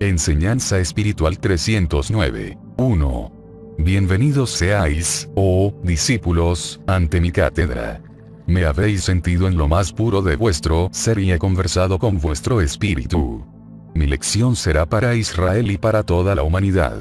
Enseñanza Espiritual 309. 1. Bienvenidos seáis, oh discípulos, ante mi cátedra. Me habéis sentido en lo más puro de vuestro ser y he conversado con vuestro espíritu. Mi lección será para Israel y para toda la humanidad.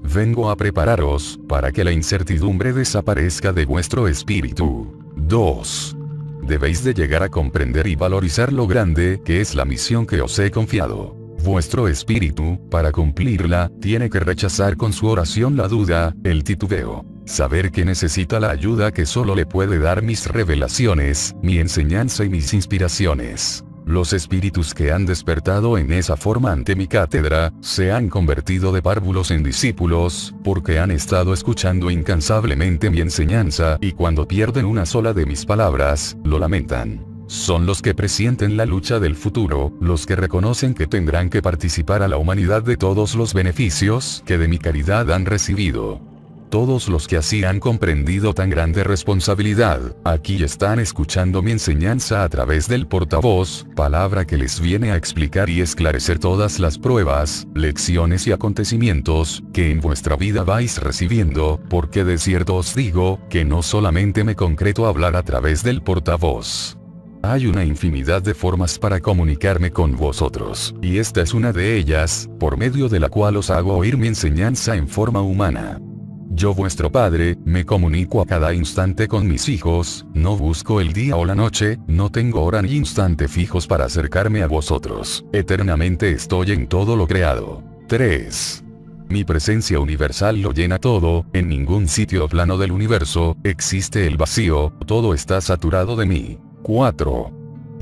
Vengo a prepararos, para que la incertidumbre desaparezca de vuestro espíritu. 2. Debéis de llegar a comprender y valorizar lo grande que es la misión que os he confiado. Vuestro espíritu, para cumplirla, tiene que rechazar con su oración la duda, el titubeo. Saber que necesita la ayuda que solo le puede dar mis revelaciones, mi enseñanza y mis inspiraciones. Los espíritus que han despertado en esa forma ante mi cátedra, se han convertido de párvulos en discípulos, porque han estado escuchando incansablemente mi enseñanza y cuando pierden una sola de mis palabras, lo lamentan. Son los que presienten la lucha del futuro, los que reconocen que tendrán que participar a la humanidad de todos los beneficios que de mi caridad han recibido. Todos los que así han comprendido tan grande responsabilidad, aquí están escuchando mi enseñanza a través del portavoz, palabra que les viene a explicar y esclarecer todas las pruebas, lecciones y acontecimientos, que en vuestra vida vais recibiendo, porque de cierto os digo, que no solamente me concreto a hablar a través del portavoz. Hay una infinidad de formas para comunicarme con vosotros, y esta es una de ellas, por medio de la cual os hago oír mi enseñanza en forma humana. Yo vuestro Padre, me comunico a cada instante con mis hijos, no busco el día o la noche, no tengo hora ni instante fijos para acercarme a vosotros, eternamente estoy en todo lo creado. 3. Mi presencia universal lo llena todo, en ningún sitio o plano del universo, existe el vacío, todo está saturado de mí. 4.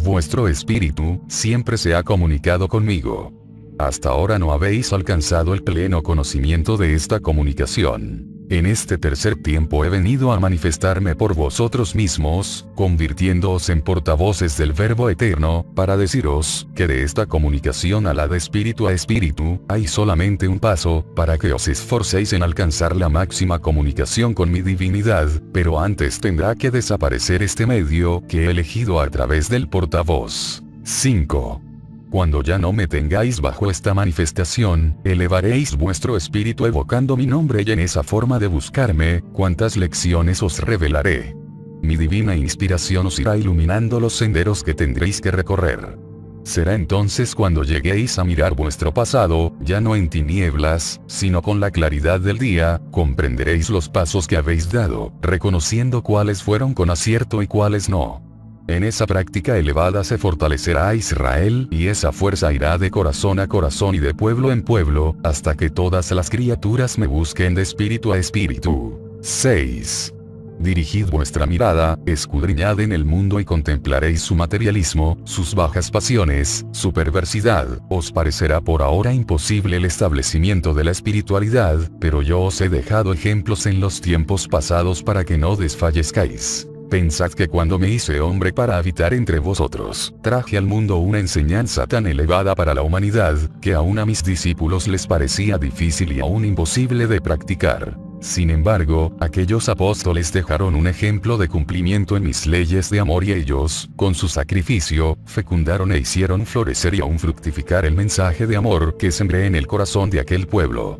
Vuestro espíritu, siempre se ha comunicado conmigo. Hasta ahora no habéis alcanzado el pleno conocimiento de esta comunicación. En este tercer tiempo he venido a manifestarme por vosotros mismos, convirtiéndoos en portavoces del Verbo Eterno, para deciros, que de esta comunicación a la de espíritu a espíritu, hay solamente un paso, para que os esforcéis en alcanzar la máxima comunicación con mi divinidad, pero antes tendrá que desaparecer este medio, que he elegido a través del portavoz. 5. Cuando ya no me tengáis bajo esta manifestación, elevaréis vuestro espíritu evocando mi nombre y en esa forma de buscarme, cuántas lecciones os revelaré. Mi divina inspiración os irá iluminando los senderos que tendréis que recorrer. Será entonces cuando lleguéis a mirar vuestro pasado, ya no en tinieblas, sino con la claridad del día, comprenderéis los pasos que habéis dado, reconociendo cuáles fueron con acierto y cuáles no. En esa práctica elevada se fortalecerá a Israel y esa fuerza irá de corazón a corazón y de pueblo en pueblo, hasta que todas las criaturas me busquen de espíritu a espíritu. 6. Dirigid vuestra mirada, escudriñad en el mundo y contemplaréis su materialismo, sus bajas pasiones, su perversidad. Os parecerá por ahora imposible el establecimiento de la espiritualidad, pero yo os he dejado ejemplos en los tiempos pasados para que no desfallezcáis. Pensad que cuando me hice hombre para habitar entre vosotros, traje al mundo una enseñanza tan elevada para la humanidad, que aún a mis discípulos les parecía difícil y aún imposible de practicar. Sin embargo, aquellos apóstoles dejaron un ejemplo de cumplimiento en mis leyes de amor y ellos, con su sacrificio, fecundaron e hicieron florecer y aún fructificar el mensaje de amor que sembré en el corazón de aquel pueblo.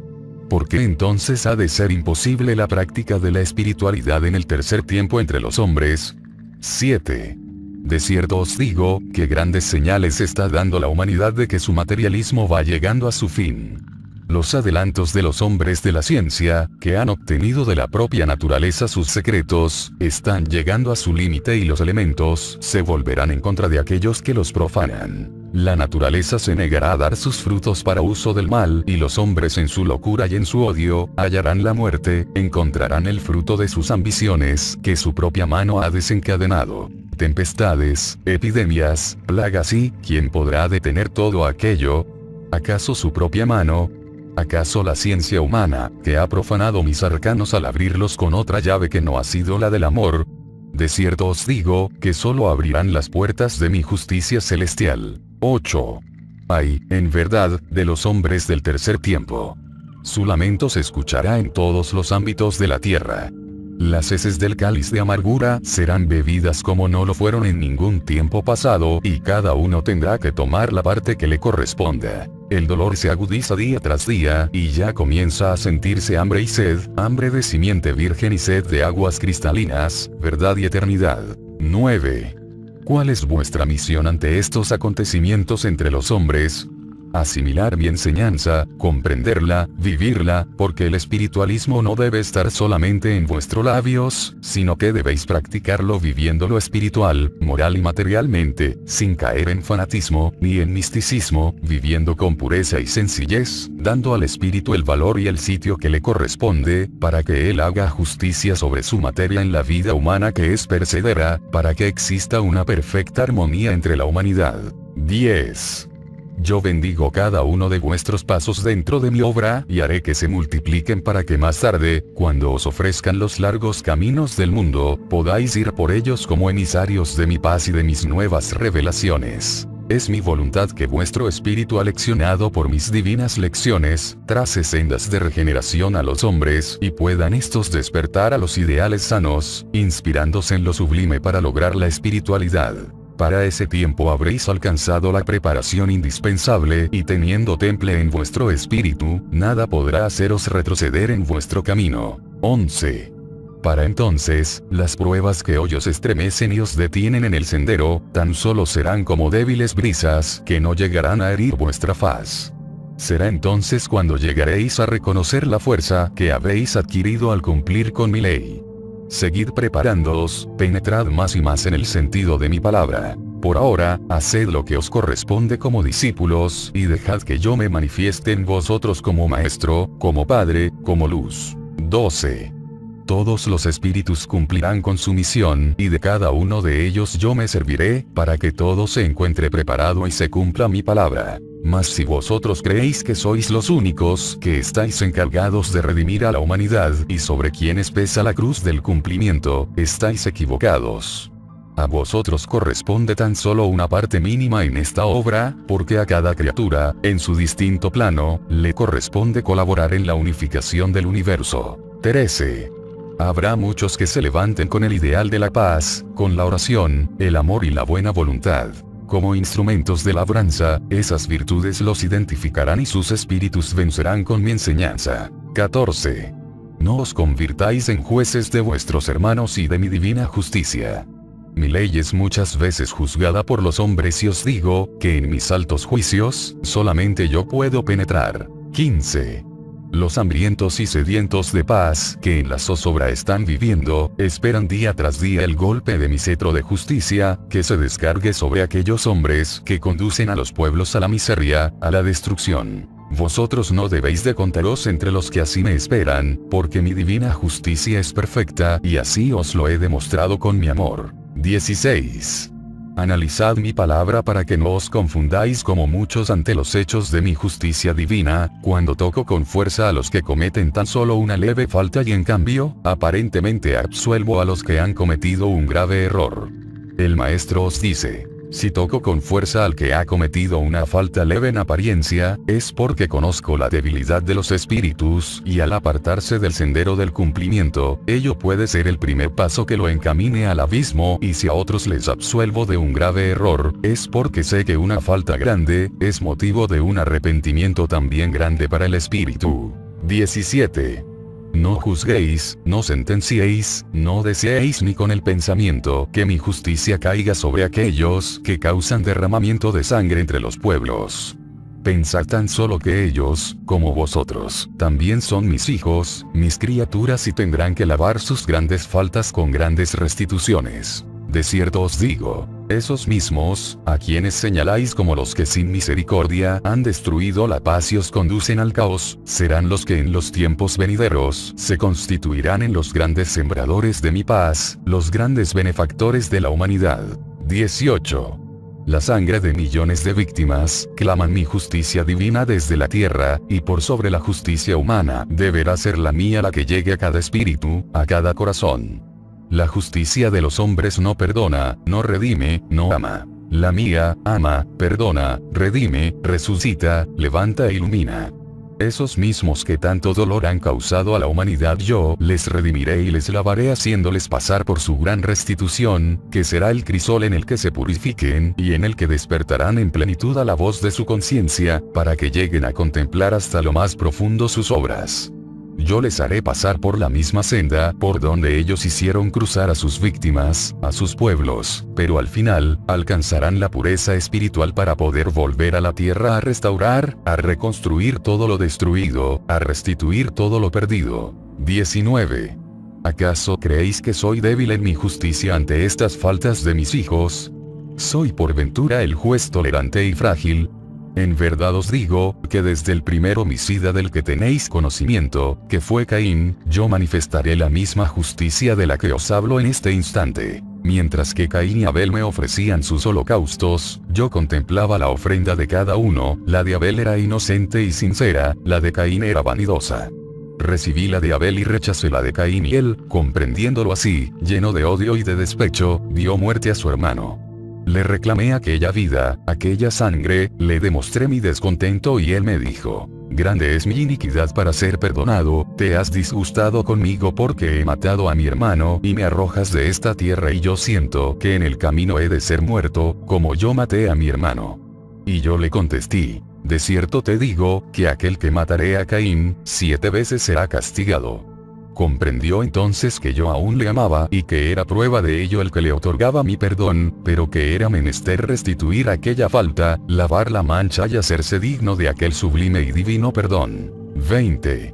¿Por qué entonces ha de ser imposible la práctica de la espiritualidad en el tercer tiempo entre los hombres? 7. De cierto os digo, que grandes señales está dando la humanidad de que su materialismo va llegando a su fin. Los adelantos de los hombres de la ciencia, que han obtenido de la propia naturaleza sus secretos, están llegando a su límite y los elementos se volverán en contra de aquellos que los profanan. La naturaleza se negará a dar sus frutos para uso del mal y los hombres en su locura y en su odio, hallarán la muerte, encontrarán el fruto de sus ambiciones que su propia mano ha desencadenado. Tempestades, epidemias, plagas y, ¿quién podrá detener todo aquello? ¿Acaso su propia mano? ¿Acaso la ciencia humana, que ha profanado mis arcanos al abrirlos con otra llave que no ha sido la del amor? De cierto os digo, que solo abrirán las puertas de mi justicia celestial. 8. Ay, en verdad, de los hombres del tercer tiempo. Su lamento se escuchará en todos los ámbitos de la tierra. Las heces del cáliz de amargura serán bebidas como no lo fueron en ningún tiempo pasado, y cada uno tendrá que tomar la parte que le corresponda. El dolor se agudiza día tras día, y ya comienza a sentirse hambre y sed, hambre de simiente virgen y sed de aguas cristalinas, verdad y eternidad. 9. ¿Cuál es vuestra misión ante estos acontecimientos entre los hombres? Asimilar mi enseñanza, comprenderla, vivirla, porque el espiritualismo no debe estar solamente en vuestros labios, sino que debéis practicarlo viviendo lo espiritual, moral y materialmente, sin caer en fanatismo, ni en misticismo, viviendo con pureza y sencillez, dando al espíritu el valor y el sitio que le corresponde, para que él haga justicia sobre su materia en la vida humana que es perecedera, para que exista una perfecta armonía entre la humanidad. 10. Yo bendigo cada uno de vuestros pasos dentro de mi obra, y haré que se multipliquen para que más tarde, cuando os ofrezcan los largos caminos del mundo, podáis ir por ellos como emisarios de mi paz y de mis nuevas revelaciones. Es mi voluntad que vuestro espíritu aleccionado por mis divinas lecciones, trace sendas de regeneración a los hombres, y puedan estos despertar a los ideales sanos, inspirándose en lo sublime para lograr la espiritualidad. Para ese tiempo habréis alcanzado la preparación indispensable, y teniendo temple en vuestro espíritu, nada podrá haceros retroceder en vuestro camino. 11. Para entonces, las pruebas que hoy os estremecen y os detienen en el sendero, tan solo serán como débiles brisas, que no llegarán a herir vuestra faz. Será entonces cuando llegaréis a reconocer la fuerza que habéis adquirido al cumplir con mi ley. Seguid preparándoos, penetrad más y más en el sentido de mi palabra. Por ahora, haced lo que os corresponde como discípulos, y dejad que yo me manifieste en vosotros como maestro, como padre, como luz. 12. Todos los espíritus cumplirán con su misión, y de cada uno de ellos yo me serviré, para que todo se encuentre preparado y se cumpla mi palabra. Mas si vosotros creéis que sois los únicos que estáis encargados de redimir a la humanidad, y sobre quienes pesa la cruz del cumplimiento, estáis equivocados. A vosotros corresponde tan solo una parte mínima en esta obra, porque a cada criatura, en su distinto plano, le corresponde colaborar en la unificación del universo. 13. Habrá muchos que se levanten con el ideal de la paz, con la oración, el amor y la buena voluntad. Como instrumentos de labranza, esas virtudes los identificarán y sus espíritus vencerán con mi enseñanza. 14. No os convirtáis en jueces de vuestros hermanos y de mi divina justicia. Mi ley es muchas veces juzgada por los hombres y os digo, que en mis altos juicios, solamente yo puedo penetrar. 15. Los hambrientos y sedientos de paz, que en la zozobra están viviendo, esperan día tras día el golpe de mi cetro de justicia, que se descargue sobre aquellos hombres que conducen a los pueblos a la miseria, a la destrucción. Vosotros no debéis de contaros entre los que así me esperan, porque mi divina justicia es perfecta, y así os lo he demostrado con mi amor. 16. Analizad mi palabra para que no os confundáis como muchos ante los hechos de mi justicia divina, cuando toco con fuerza a los que cometen tan solo una leve falta y en cambio, aparentemente absuelvo a los que han cometido un grave error. El maestro os dice, si toco con fuerza al que ha cometido una falta leve en apariencia, es porque conozco la debilidad de los espíritus, y al apartarse del sendero del cumplimiento, ello puede ser el primer paso que lo encamine al abismo, y si a otros les absuelvo de un grave error, es porque sé que una falta grande, es motivo de un arrepentimiento también grande para el espíritu. 17. No juzguéis, no sentenciéis, no deseéis ni con el pensamiento que mi justicia caiga sobre aquellos que causan derramamiento de sangre entre los pueblos. Pensad tan solo que ellos, como vosotros, también son mis hijos, mis criaturas y tendrán que lavar sus grandes faltas con grandes restituciones. De cierto os digo, esos mismos, a quienes señaláis como los que sin misericordia han destruido la paz y os conducen al caos, serán los que en los tiempos venideros se constituirán en los grandes sembradores de mi paz, los grandes benefactores de la humanidad. 18. La sangre de millones de víctimas claman mi justicia divina desde la tierra, y por sobre la justicia humana deberá ser la mía la que llegue a cada espíritu, a cada corazón. La justicia de los hombres no perdona, no redime, no ama. La mía, ama, perdona, redime, resucita, levanta e ilumina. Esos mismos que tanto dolor han causado a la humanidad yo les redimiré y les lavaré haciéndoles pasar por su gran restitución, que será el crisol en el que se purifiquen y en el que despertarán en plenitud a la voz de su conciencia, para que lleguen a contemplar hasta lo más profundo sus obras. Yo les haré pasar por la misma senda por donde ellos hicieron cruzar a sus víctimas, a sus pueblos, pero al final, alcanzarán la pureza espiritual para poder volver a la tierra a restaurar, a reconstruir todo lo destruido, a restituir todo lo perdido. 19. ¿Acaso creéis que soy débil en mi justicia ante estas faltas de mis hijos? ¿Soy por ventura el juez tolerante y frágil? En verdad os digo, que desde el primer homicida del que tenéis conocimiento, que fue Caín, yo manifestaré la misma justicia de la que os hablo en este instante. Mientras que Caín y Abel me ofrecían sus holocaustos, yo contemplaba la ofrenda de cada uno, la de Abel era inocente y sincera, la de Caín era vanidosa. Recibí la de Abel y rechacé la de Caín y él, comprendiéndolo así, lleno de odio y de despecho, dio muerte a su hermano. Le reclamé aquella vida, aquella sangre, le demostré mi descontento y él me dijo: grande es mi iniquidad para ser perdonado, te has disgustado conmigo porque he matado a mi hermano y me arrojas de esta tierra y yo siento que en el camino he de ser muerto, como yo maté a mi hermano. Y yo le contesté: de cierto te digo, que aquel que mataré a Caín, 7 veces será castigado. Comprendió entonces que yo aún le amaba y que era prueba de ello el que le otorgaba mi perdón, pero que era menester restituir aquella falta, lavar la mancha y hacerse digno de aquel sublime y divino perdón. 20.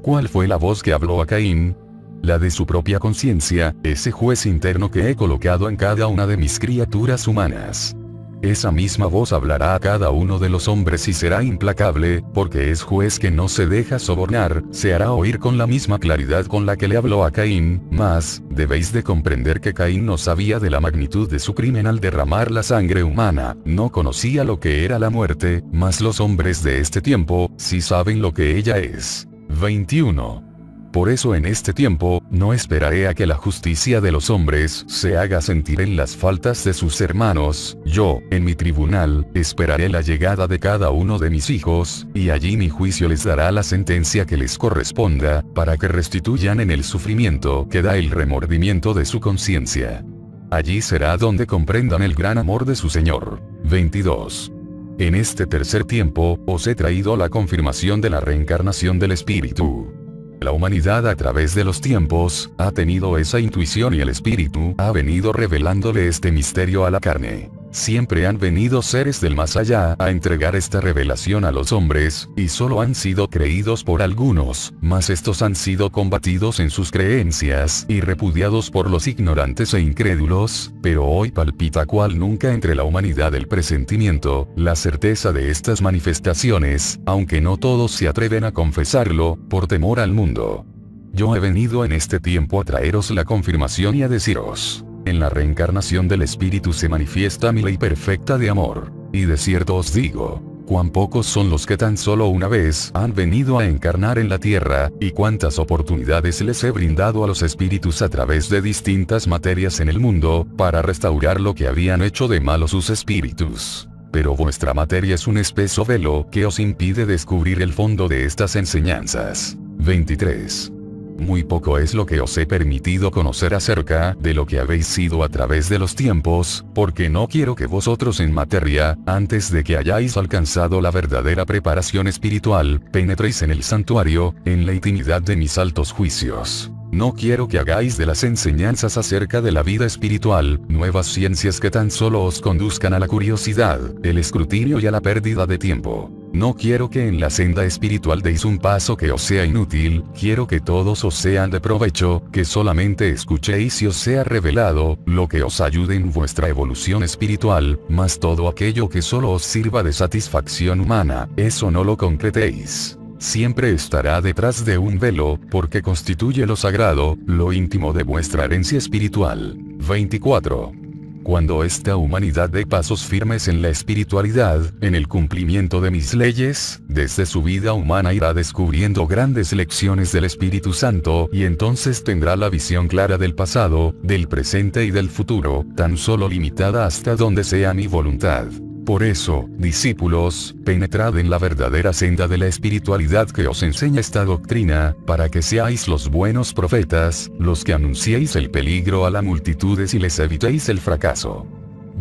¿Cuál fue la voz que habló a Caín? La de su propia conciencia, ese juez interno que he colocado en cada una de mis criaturas humanas. Esa misma voz hablará a cada uno de los hombres y será implacable, porque es juez que no se deja sobornar, se hará oír con la misma claridad con la que le habló a Caín, mas, debéis de comprender que Caín no sabía de la magnitud de su crimen al derramar la sangre humana, no conocía lo que era la muerte, mas los hombres de este tiempo, sí saben lo que ella es. 21. Por eso en este tiempo, no esperaré a que la justicia de los hombres se haga sentir en las faltas de sus hermanos, yo, en mi tribunal, esperaré la llegada de cada uno de mis hijos, y allí mi juicio les dará la sentencia que les corresponda, para que restituyan en el sufrimiento que da el remordimiento de su conciencia. Allí será donde comprendan el gran amor de su Señor. 22. En este tercer tiempo, os he traído la confirmación de la reencarnación del Espíritu. La humanidad a través de los tiempos, ha tenido esa intuición y el Espíritu ha venido revelándole este misterio a la carne. Siempre han venido seres del más allá a entregar esta revelación a los hombres, y solo han sido creídos por algunos, mas estos han sido combatidos en sus creencias y repudiados por los ignorantes e incrédulos, pero hoy palpita cual nunca entre la humanidad el presentimiento, la certeza de estas manifestaciones, aunque no todos se atreven a confesarlo, por temor al mundo. Yo he venido en este tiempo a traeros la confirmación y a deciros: en la reencarnación del Espíritu se manifiesta mi ley perfecta de amor. Y de cierto os digo, cuán pocos son los que tan solo una vez han venido a encarnar en la tierra, y cuántas oportunidades les he brindado a los espíritus a través de distintas materias en el mundo, para restaurar lo que habían hecho de malo sus espíritus. Pero vuestra materia es un espeso velo que os impide descubrir el fondo de estas enseñanzas. 23. Muy poco es lo que os he permitido conocer acerca de lo que habéis sido a través de los tiempos, porque no quiero que vosotros en materia, antes de que hayáis alcanzado la verdadera preparación espiritual, penetréis en el santuario, en la intimidad de mis altos juicios. No quiero que hagáis de las enseñanzas acerca de la vida espiritual, nuevas ciencias que tan solo os conduzcan a la curiosidad, el escrutinio y a la pérdida de tiempo. No quiero que en la senda espiritual deis un paso que os sea inútil, quiero que todos os sean de provecho, que solamente escuchéis y os sea revelado, lo que os ayude en vuestra evolución espiritual, mas todo aquello que solo os sirva de satisfacción humana, eso no lo concretéis. Siempre estará detrás de un velo, porque constituye lo sagrado, lo íntimo de vuestra herencia espiritual. 24. Cuando esta humanidad dé pasos firmes en la espiritualidad, en el cumplimiento de mis leyes, desde su vida humana irá descubriendo grandes lecciones del Espíritu Santo, y entonces tendrá la visión clara del pasado, del presente y del futuro, tan solo limitada hasta donde sea mi voluntad. Por eso, discípulos, penetrad en la verdadera senda de la espiritualidad que os enseña esta doctrina, para que seáis los buenos profetas, los que anunciéis el peligro a las multitudes y les evitéis el fracaso.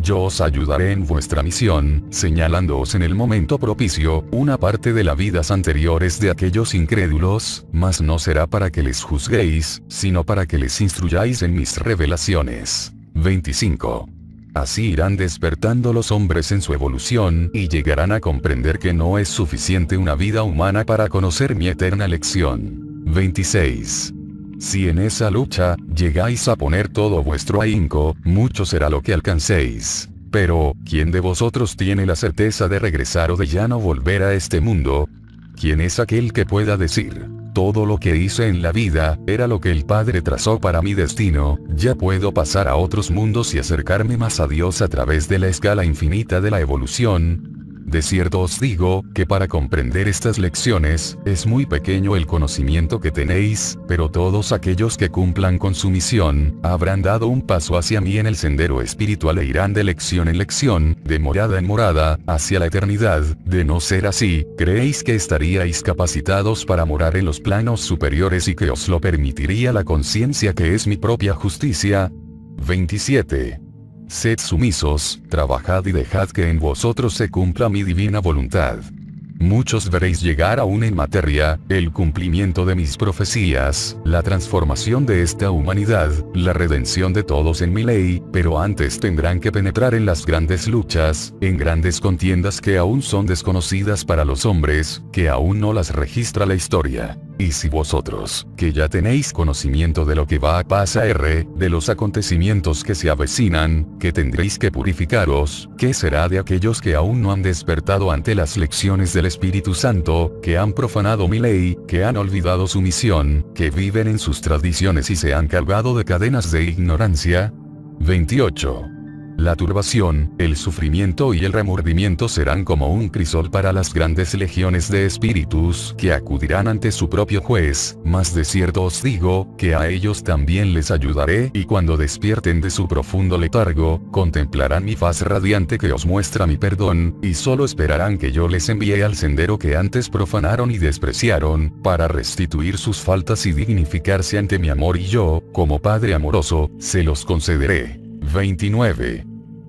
Yo os ayudaré en vuestra misión, señalándoos en el momento propicio, una parte de las vidas anteriores de aquellos incrédulos, mas no será para que les juzguéis, sino para que les instruyáis en mis revelaciones. 25. Así irán despertando los hombres en su evolución y llegarán a comprender que no es suficiente una vida humana para conocer mi eterna lección. 26. Si en esa lucha, llegáis a poner todo vuestro ahínco, mucho será lo que alcancéis. Pero, ¿quién de vosotros tiene la certeza de regresar o de ya no volver a este mundo? ¿Quién es aquel que pueda decir: todo lo que hice en la vida, era lo que el Padre trazó para mi destino, ya puedo pasar a otros mundos y acercarme más a Dios a través de la escala infinita de la evolución? De cierto os digo, que para comprender estas lecciones, es muy pequeño el conocimiento que tenéis, pero todos aquellos que cumplan con su misión, habrán dado un paso hacia mí en el sendero espiritual e irán de lección en lección, de morada en morada, hacia la eternidad. De no ser así, ¿creéis que estaríais capacitados para morar en los planos superiores y que os lo permitiría la conciencia que es mi propia justicia? 27. Sed sumisos, trabajad y dejad que en vosotros se cumpla mi divina voluntad. Muchos veréis llegar aún en materia, el cumplimiento de mis profecías, la transformación de esta humanidad, la redención de todos en mi ley, pero antes tendrán que penetrar en las grandes luchas, en grandes contiendas que aún son desconocidas para los hombres, que aún no las registra la historia. Y si vosotros, que ya tenéis conocimiento de lo que va a pasar, de los acontecimientos que se avecinan, que tendréis que purificaros, ¿qué será de aquellos que aún no han despertado ante las lecciones del Espíritu Santo, que han profanado mi ley, que han olvidado su misión, que viven en sus tradiciones y se han cargado de cadenas de ignorancia? 28. La turbación, el sufrimiento y el remordimiento serán como un crisol para las grandes legiones de espíritus que acudirán ante su propio juez, mas de cierto os digo, que a ellos también les ayudaré, y cuando despierten de su profundo letargo, contemplarán mi faz radiante que os muestra mi perdón, y solo esperarán que yo les envíe al sendero que antes profanaron y despreciaron, para restituir sus faltas y dignificarse ante mi amor, y yo, como Padre amoroso, se los concederé. 29.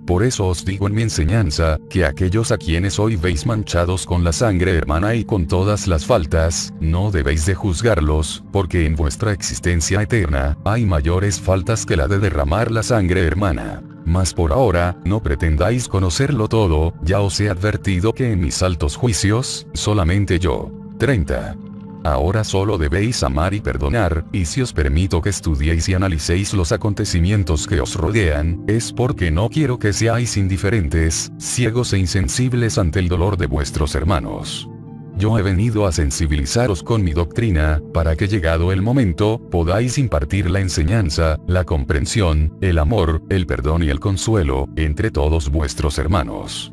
Por eso os digo en mi enseñanza, que aquellos a quienes hoy veis manchados con la sangre hermana y con todas las faltas, no debéis de juzgarlos, porque en vuestra existencia eterna, hay mayores faltas que la de derramar la sangre hermana. Mas por ahora, no pretendáis conocerlo todo, ya os he advertido que en mis altos juicios, solamente yo. 30. Ahora solo debéis amar y perdonar, y si os permito que estudiéis y analicéis los acontecimientos que os rodean, es porque no quiero que seáis indiferentes, ciegos e insensibles ante el dolor de vuestros hermanos. Yo he venido a sensibilizaros con mi doctrina, para que llegado el momento, podáis impartir la enseñanza, la comprensión, el amor, el perdón y el consuelo, entre todos vuestros hermanos.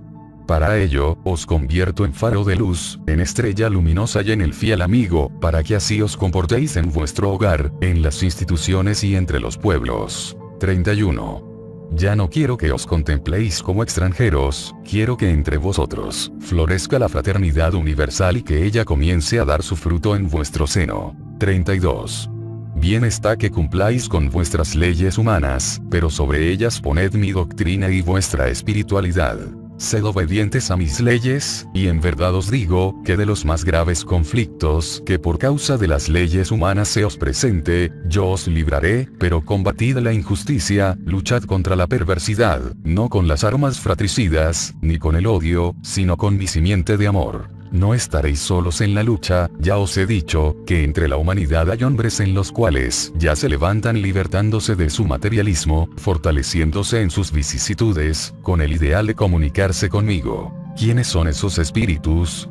Para ello, os convierto en faro de luz, en estrella luminosa y en el fiel amigo, para que así os comportéis en vuestro hogar, en las instituciones y entre los pueblos. 31. Ya no quiero que os contempléis como extranjeros, quiero que entre vosotros florezca la fraternidad universal y que ella comience a dar su fruto en vuestro seno. 32. Bien está que cumpláis con vuestras leyes humanas, pero sobre ellas poned mi doctrina y vuestra espiritualidad. Sed obedientes a mis leyes, y en verdad os digo, que de los más graves conflictos que por causa de las leyes humanas se os presente, yo os libraré, pero combatid la injusticia, luchad contra la perversidad, no con las armas fratricidas, ni con el odio, sino con mi simiente de amor. No estaréis solos en la lucha, ya os he dicho, que entre la humanidad hay hombres en los cuales ya se levantan libertándose de su materialismo, fortaleciéndose en sus vicisitudes, con el ideal de comunicarse conmigo. ¿Quiénes son esos espíritus?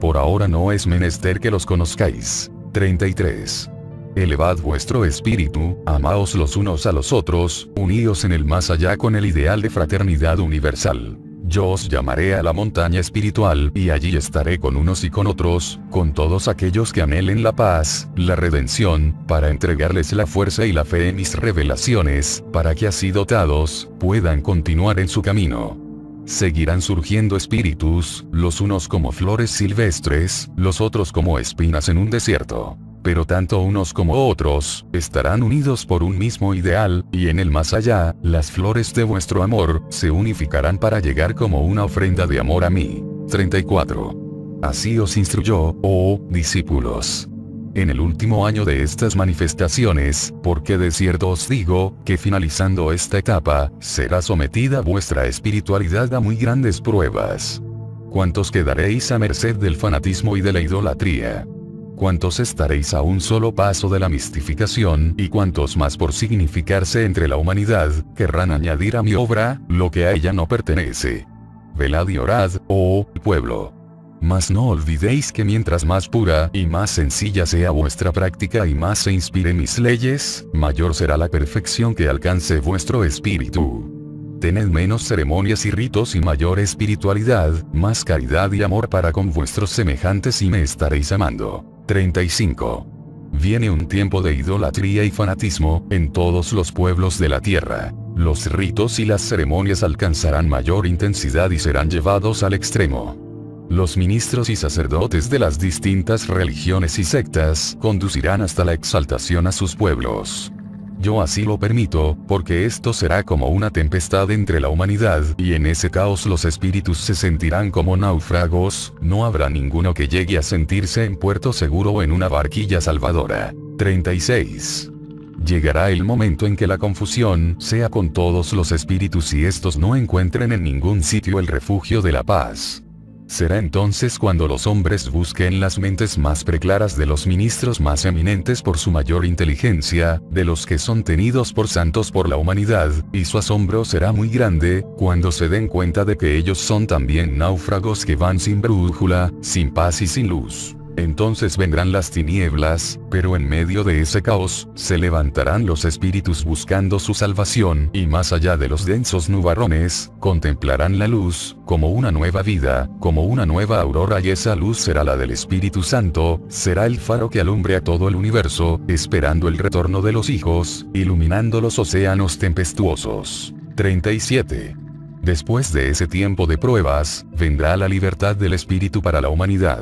Por ahora no es menester que los conozcáis. 33. Elevad vuestro espíritu, amaos los unos a los otros, uníos en el más allá con el ideal de fraternidad universal. Yo os llamaré a la montaña espiritual, y allí estaré con unos y con otros, con todos aquellos que anhelen la paz, la redención, para entregarles la fuerza y la fe en mis revelaciones, para que así dotados, puedan continuar en su camino. Seguirán surgiendo espíritus, los unos como flores silvestres, los otros como espinas en un desierto. Pero tanto unos como otros, estarán unidos por un mismo ideal, y en el más allá, las flores de vuestro amor, se unificarán para llegar como una ofrenda de amor a mí. 34. Así os instruyó, oh discípulos. En el último año de estas manifestaciones, porque de cierto os digo, que finalizando esta etapa, será sometida vuestra espiritualidad a muy grandes pruebas. ¿Cuántos quedaréis a merced del fanatismo y de la idolatría? ¿Cuántos estaréis a un solo paso de la mistificación, y cuántos más por significarse entre la humanidad, querrán añadir a mi obra, lo que a ella no pertenece? Velad y orad, oh pueblo. Mas no olvidéis que mientras más pura y más sencilla sea vuestra práctica y más se inspire mis leyes, mayor será la perfección que alcance vuestro espíritu. Tened menos ceremonias y ritos y mayor espiritualidad, más caridad y amor para con vuestros semejantes y me estaréis amando. 35. Viene un tiempo de idolatría y fanatismo, en todos los pueblos de la tierra. Los ritos y las ceremonias alcanzarán mayor intensidad y serán llevados al extremo. Los ministros y sacerdotes de las distintas religiones y sectas conducirán hasta la exaltación a sus pueblos. Yo así lo permito, porque esto será como una tempestad entre la humanidad, y en ese caos los espíritus se sentirán como náufragos, no habrá ninguno que llegue a sentirse en puerto seguro o en una barquilla salvadora. 36. Llegará el momento en que la confusión sea con todos los espíritus y estos no encuentren en ningún sitio el refugio de la paz. Será entonces cuando los hombres busquen las mentes más preclaras de los ministros más eminentes por su mayor inteligencia, de los que son tenidos por santos por la humanidad, y su asombro será muy grande, cuando se den cuenta de que ellos son también náufragos que van sin brújula, sin paz y sin luz. Entonces vendrán las tinieblas, pero en medio de ese caos, se levantarán los espíritus buscando su salvación, y más allá de los densos nubarrones, contemplarán la luz, como una nueva vida, como una nueva aurora, y esa luz será la del Espíritu Santo, será el faro que alumbre a todo el universo, esperando el retorno de los hijos, iluminando los océanos tempestuosos. 37. Después de ese tiempo de pruebas, vendrá la libertad del Espíritu para la humanidad.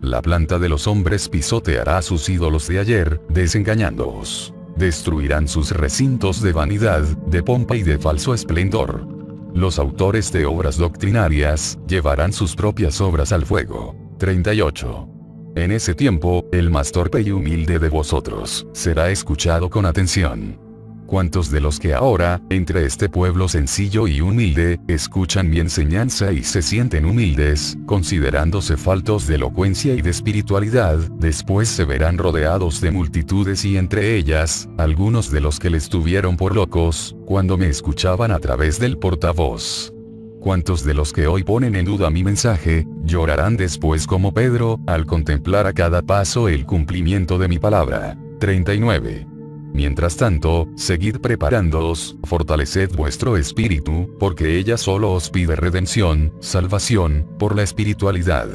La planta de los hombres pisoteará sus ídolos de ayer, desengañándoos. Destruirán sus recintos de vanidad, de pompa y de falso esplendor. Los autores de obras doctrinarias, llevarán sus propias obras al fuego. 38. En ese tiempo, el más torpe y humilde de vosotros, será escuchado con atención. ¿Cuántos de los que ahora, entre este pueblo sencillo y humilde, escuchan mi enseñanza y se sienten humildes, considerándose faltos de elocuencia y de espiritualidad, después se verán rodeados de multitudes y entre ellas, algunos de los que les tuvieron por locos, cuando me escuchaban a través del portavoz? ¿Cuántos de los que hoy ponen en duda mi mensaje, llorarán después como Pedro, al contemplar a cada paso el cumplimiento de mi palabra? 39. Mientras tanto, seguid preparándoos, fortaleced vuestro espíritu, porque ella solo os pide redención, salvación, por la espiritualidad.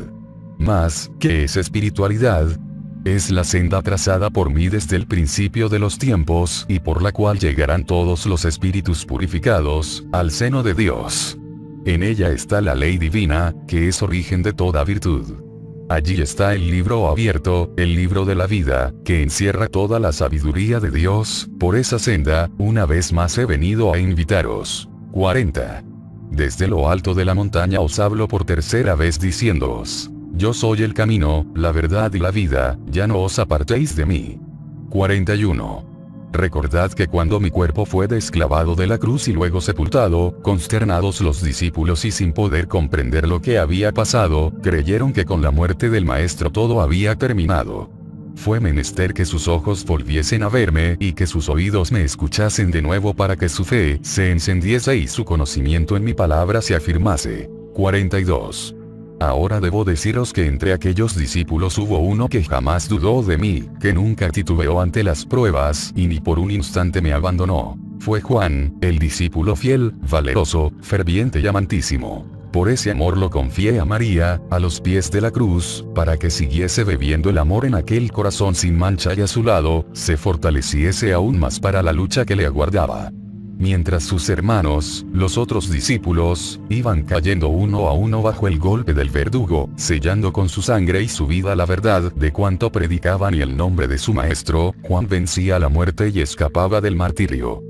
Mas, ¿qué es espiritualidad? Es la senda trazada por mí desde el principio de los tiempos, y por la cual llegarán todos los espíritus purificados, al seno de Dios. En ella está la ley divina, que es origen de toda virtud. Allí está el libro abierto, el libro de la vida, que encierra toda la sabiduría de Dios. Por esa senda, una vez más he venido a invitaros. 40. Desde lo alto de la montaña os hablo por tercera vez diciéndoos: yo soy el camino, la verdad y la vida, ya no os apartéis de mí. 41. Recordad que cuando mi cuerpo fue desclavado de la cruz y luego sepultado, consternados los discípulos y sin poder comprender lo que había pasado, creyeron que con la muerte del Maestro todo había terminado. Fue menester que sus ojos volviesen a verme y que sus oídos me escuchasen de nuevo para que su fe se encendiese y su conocimiento en mi palabra se afirmase. 42. Ahora debo deciros que entre aquellos discípulos hubo uno que jamás dudó de mí, que nunca titubeó ante las pruebas, y ni por un instante me abandonó. Fue Juan, el discípulo fiel, valeroso, ferviente y amantísimo. Por ese amor lo confié a María, a los pies de la cruz, para que siguiese bebiendo el amor en aquel corazón sin mancha y a su lado, se fortaleciese aún más para la lucha que le aguardaba. Mientras sus hermanos, los otros discípulos, iban cayendo uno a uno bajo el golpe del verdugo, sellando con su sangre y su vida la verdad de cuanto predicaban y el nombre de su maestro, Juan vencía la muerte y escapaba del martirio.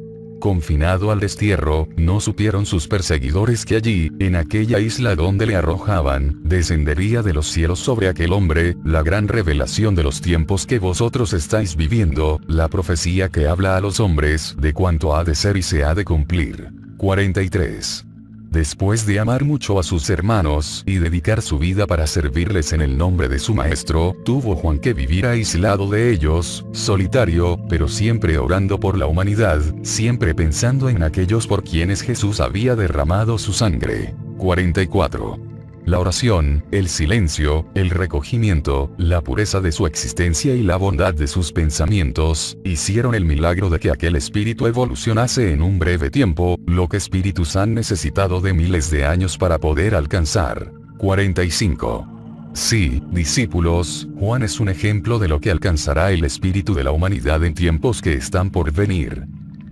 Confinado al destierro, no supieron sus perseguidores que allí, en aquella isla donde le arrojaban, descendería de los cielos sobre aquel hombre, la gran revelación de los tiempos que vosotros estáis viviendo, la profecía que habla a los hombres de cuanto ha de ser y se ha de cumplir. 43. Después de amar mucho a sus hermanos y dedicar su vida para servirles en el nombre de su maestro, tuvo Juan que vivir aislado de ellos, solitario, pero siempre orando por la humanidad, siempre pensando en aquellos por quienes Jesús había derramado su sangre. 44. La oración, el silencio, el recogimiento, la pureza de su existencia y la bondad de sus pensamientos, hicieron el milagro de que aquel espíritu evolucionase en un breve tiempo, lo que espíritus han necesitado de miles de años para poder alcanzar. 45. Sí, discípulos, Juan es un ejemplo de lo que alcanzará el espíritu de la humanidad en tiempos que están por venir.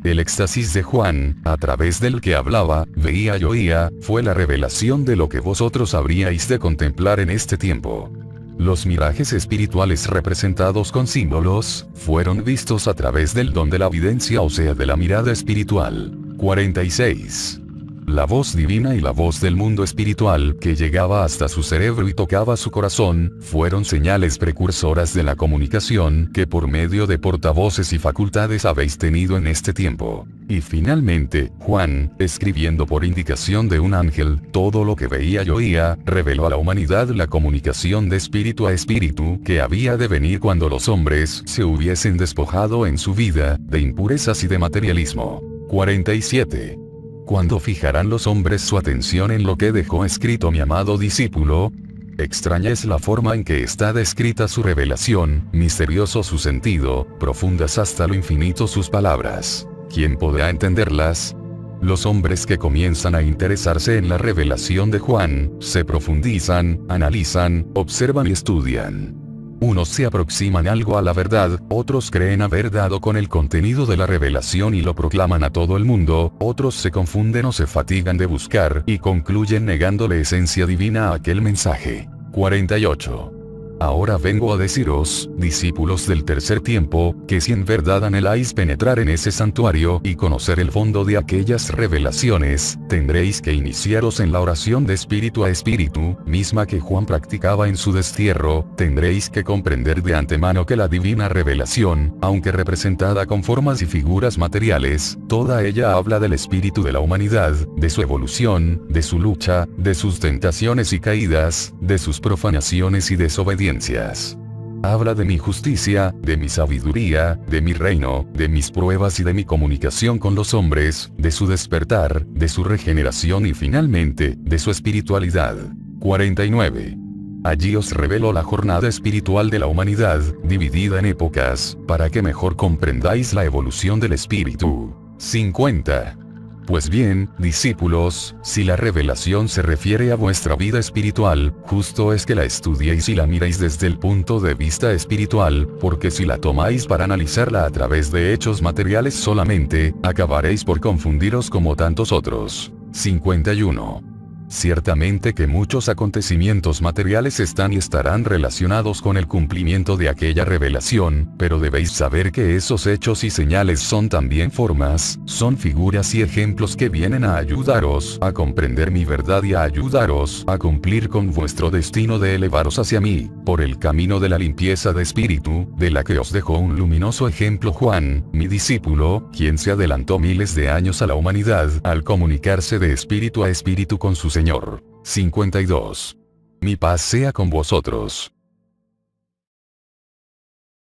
El éxtasis de Juan, a través del que hablaba, veía y oía, fue la revelación de lo que vosotros habríais de contemplar en este tiempo. Los mirajes espirituales representados con símbolos, fueron vistos a través del don de la evidencia, o sea de la mirada espiritual. 46. La voz divina y la voz del mundo espiritual que llegaba hasta su cerebro y tocaba su corazón, fueron señales precursoras de la comunicación que por medio de portavoces y facultades habéis tenido en este tiempo. Y finalmente, Juan, escribiendo por indicación de un ángel, todo lo que veía y oía, reveló a la humanidad la comunicación de espíritu a espíritu que había de venir cuando los hombres se hubiesen despojado en su vida de impurezas y de materialismo. 47. ¿Cuándo fijarán los hombres su atención en lo que dejó escrito mi amado discípulo? Extraña es la forma en que está descrita su revelación, misterioso su sentido, profundas hasta lo infinito sus palabras. ¿Quién podrá entenderlas? Los hombres que comienzan a interesarse en la revelación de Juan, se profundizan, analizan, observan y estudian. Unos se aproximan algo a la verdad, otros creen haber dado con el contenido de la revelación y lo proclaman a todo el mundo, otros se confunden o se fatigan de buscar y concluyen negando la esencia divina a aquel mensaje. 48. Ahora vengo a deciros, discípulos del tercer tiempo, que si en verdad anheláis penetrar en ese santuario y conocer el fondo de aquellas revelaciones, tendréis que iniciaros en la oración de espíritu a espíritu, misma que Juan practicaba en su destierro, tendréis que comprender de antemano que la divina revelación, aunque representada con formas y figuras materiales, toda ella habla del espíritu de la humanidad, de su evolución, de su lucha, de sus tentaciones y caídas, de sus profanaciones y desobediencias. Habla de mi justicia, de mi sabiduría, de mi reino, de mis pruebas y de mi comunicación con los hombres, de su despertar, de su regeneración y finalmente, de su espiritualidad. 49. Allí os revelo la jornada espiritual de la humanidad, dividida en épocas, para que mejor comprendáis la evolución del espíritu. 50. Pues bien, discípulos, si la revelación se refiere a vuestra vida espiritual, justo es que la estudiéis y la miréis desde el punto de vista espiritual, porque si la tomáis para analizarla a través de hechos materiales solamente, acabaréis por confundiros como tantos otros. 51. Ciertamente que muchos acontecimientos materiales están y estarán relacionados con el cumplimiento de aquella revelación, pero debéis saber que esos hechos y señales son también formas, son figuras y ejemplos que vienen a ayudaros a comprender mi verdad y a ayudaros a cumplir con vuestro destino de elevaros hacia mí, por el camino de la limpieza de espíritu, de la que os dejó un luminoso ejemplo Juan, mi discípulo, quien se adelantó miles de años a la humanidad al comunicarse de espíritu a espíritu con su Señor. 52. Mi paz sea con vosotros.